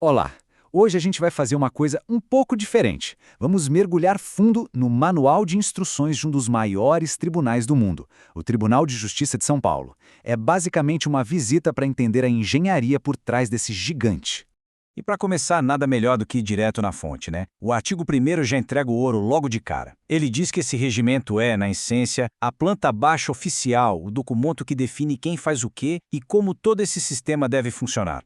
Olá! Hoje a gente vai fazer uma coisa um pouco diferente. Vamos mergulhar fundo no Manual de Instruções de um dos maiores tribunais do mundo, o Tribunal de Justiça de São Paulo. É basicamente uma visita para entender a engenharia por trás desse gigante. E para começar, nada melhor do que ir direto na fonte, né? O artigo 1º já entrega o ouro logo de cara. Ele diz que esse regimento é, na essência, a planta baixa oficial, o documento que define quem faz o quê e como todo esse sistema deve funcionar.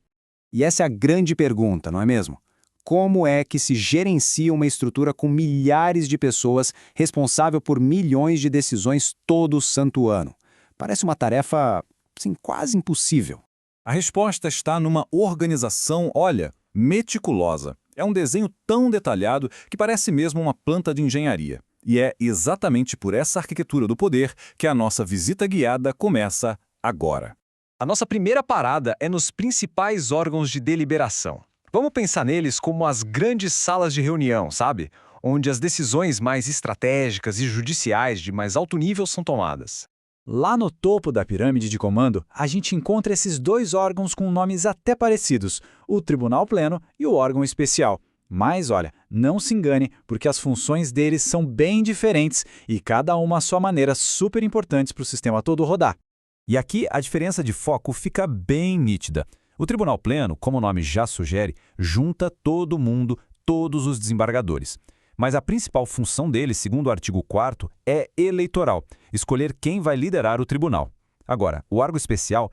E essa é a grande pergunta, não é mesmo? Como é que se gerencia uma estrutura com milhares de pessoas responsável por milhões de decisões todo santo ano? Parece uma tarefa, assim, quase impossível. A resposta está numa organização, olha, meticulosa. É um desenho tão detalhado que parece mesmo uma planta de engenharia. E é exatamente por essa arquitetura do poder que a nossa visita guiada começa agora. A nossa primeira parada é nos principais órgãos de deliberação. Vamos pensar neles como as grandes salas de reunião, sabe? Onde as decisões mais estratégicas e judiciais de mais alto nível são tomadas. Lá no topo da pirâmide de comando, a gente encontra esses dois órgãos com nomes até parecidos, o Tribunal Pleno e o órgão especial. Mas olha, não se engane, porque as funções deles são bem diferentes e cada uma à sua maneira super importantes para o sistema todo rodar. E aqui a diferença de foco fica bem nítida. O Tribunal Pleno, como o nome já sugere, junta todo mundo, todos os desembargadores. Mas a principal função dele, segundo o artigo 4º, é eleitoral, escolher quem vai liderar o tribunal. Agora, o órgão especial,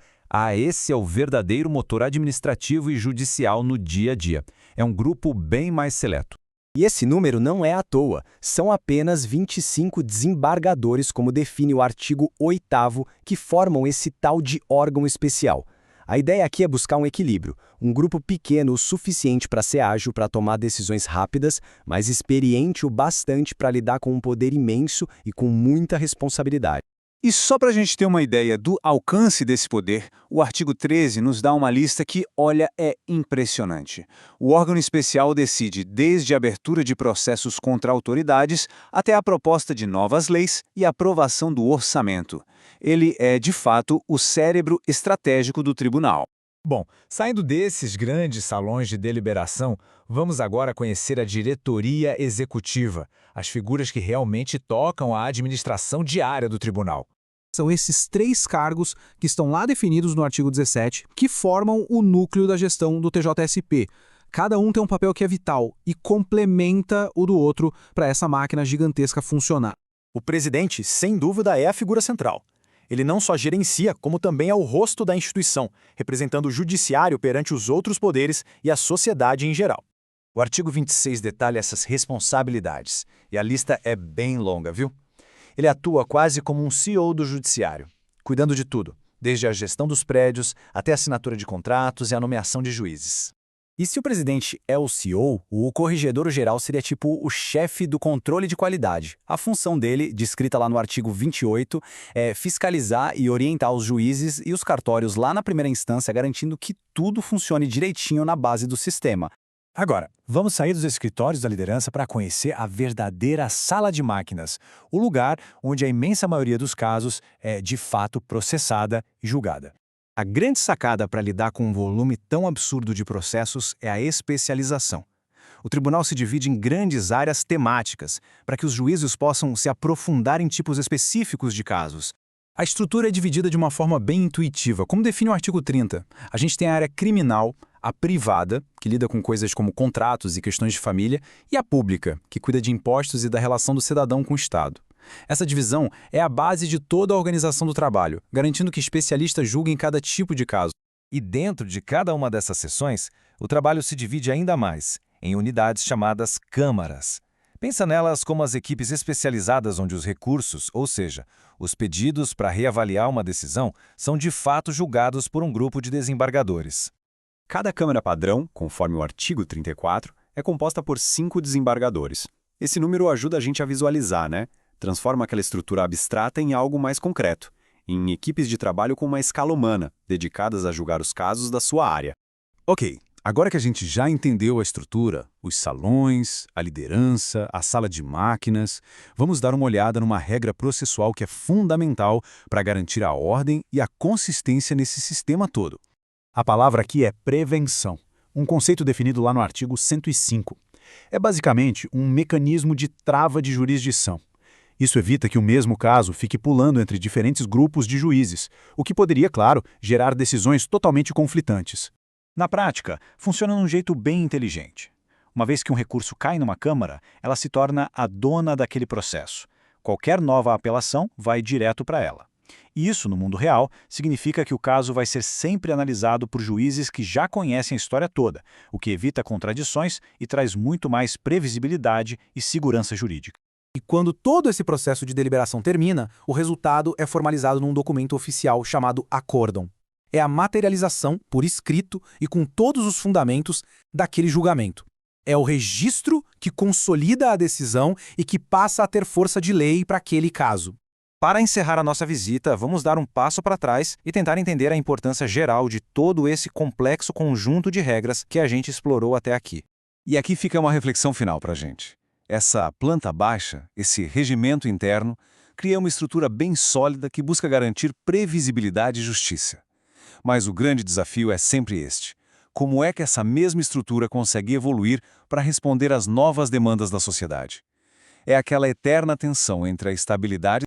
esse é o verdadeiro motor administrativo e judicial no dia a dia. É um grupo bem mais seleto. E esse número não é à toa, são apenas 25 desembargadores, como define o artigo 8º, que formam esse tal de órgão especial. A ideia aqui é buscar um equilíbrio, um grupo pequeno o suficiente para ser ágil para tomar decisões rápidas, mas experiente o bastante para lidar com um poder imenso e com muita responsabilidade. E só para a gente ter uma ideia do alcance desse poder, o artigo 13 nos dá uma lista que, olha, é impressionante. O órgão especial decide desde a abertura de processos contra autoridades até a proposta de novas leis e a aprovação do orçamento. Ele é, de fato, o cérebro estratégico do tribunal. Bom, saindo desses grandes salões de deliberação, vamos agora conhecer a diretoria executiva, as figuras que realmente tocam a administração diária do tribunal. São esses três cargos que estão lá definidos no artigo 17, que formam o núcleo da gestão do TJSP. Cada um tem um papel que é vital e complementa o do outro para essa máquina gigantesca funcionar. O presidente, sem dúvida, é a figura central. Ele não só gerencia, como também é o rosto da instituição, representando o judiciário perante os outros poderes e a sociedade em geral. O artigo 26 detalha essas responsabilidades, e a lista é bem longa, viu? Ele atua quase como um CEO do judiciário, cuidando de tudo, desde a gestão dos prédios até a assinatura de contratos e a nomeação de juízes. E se o presidente é o CEO, o corregedor-geral seria tipo o chefe do controle de qualidade. A função dele, descrita lá no artigo 28, é fiscalizar e orientar os juízes e os cartórios lá na primeira instância, garantindo que tudo funcione direitinho na base do sistema. Agora, vamos sair dos escritórios da liderança para conhecer a verdadeira sala de máquinas, o lugar onde a imensa maioria dos casos é, de fato, processada e julgada. A grande sacada para lidar com um volume tão absurdo de processos é a especialização. O tribunal se divide em grandes áreas temáticas, para que os juízes possam se aprofundar em tipos específicos de casos. A estrutura é dividida de uma forma bem intuitiva, como define o artigo 30. A gente tem a área criminal, a privada, que lida com coisas como contratos e questões de família, e a pública, que cuida de impostos e da relação do cidadão com o Estado. Essa divisão é a base de toda a organização do trabalho, garantindo que especialistas julguem cada tipo de caso. E dentro de cada uma dessas seções, o trabalho se divide ainda mais, em unidades chamadas câmaras. Pensa nelas como as equipes especializadas onde os recursos, ou seja, os pedidos para reavaliar uma decisão, são de fato julgados por um grupo de desembargadores. Cada câmara padrão, conforme o artigo 34, é composta por 5 desembargadores. Esse número ajuda a gente a visualizar, né? Transforma aquela estrutura abstrata em algo mais concreto, em equipes de trabalho com uma escala humana, dedicadas a julgar os casos da sua área. Ok, agora que a gente já entendeu a estrutura, os salões, a liderança, a sala de máquinas, vamos dar uma olhada numa regra processual que é fundamental para garantir a ordem e a consistência nesse sistema todo. A palavra aqui é prevenção. um conceito definido lá no artigo 105. É basicamente um mecanismo de trava de jurisdição. Isso evita que o mesmo caso fique pulando entre diferentes grupos de juízes, o que poderia, claro, gerar decisões totalmente conflitantes. Na prática, funciona de um jeito bem inteligente. Uma vez que um recurso cai numa Câmara, ela se torna a dona daquele processo. Qualquer nova apelação vai direto para ela. E isso, no mundo real, significa que o caso vai ser sempre analisado por juízes que já conhecem a história toda, o que evita contradições e traz muito mais previsibilidade e segurança jurídica. E quando todo esse processo de deliberação termina, o resultado é formalizado num documento oficial chamado acórdão. É a materialização, por escrito e com todos os fundamentos, daquele julgamento. É o registro que consolida a decisão e que passa a ter força de lei para aquele caso. Para encerrar a nossa visita, vamos dar um passo para trás e tentar entender a importância geral de todo esse complexo conjunto de regras que a gente explorou até aqui. E aqui fica uma reflexão final para a gente. Essa planta baixa, esse regimento interno, cria uma estrutura bem sólida que busca garantir previsibilidade e justiça. Mas o grande desafio é sempre este. Como é que essa mesma estrutura consegue evoluir para responder às novas demandas da sociedade? É aquela eterna tensão entre a estabilidade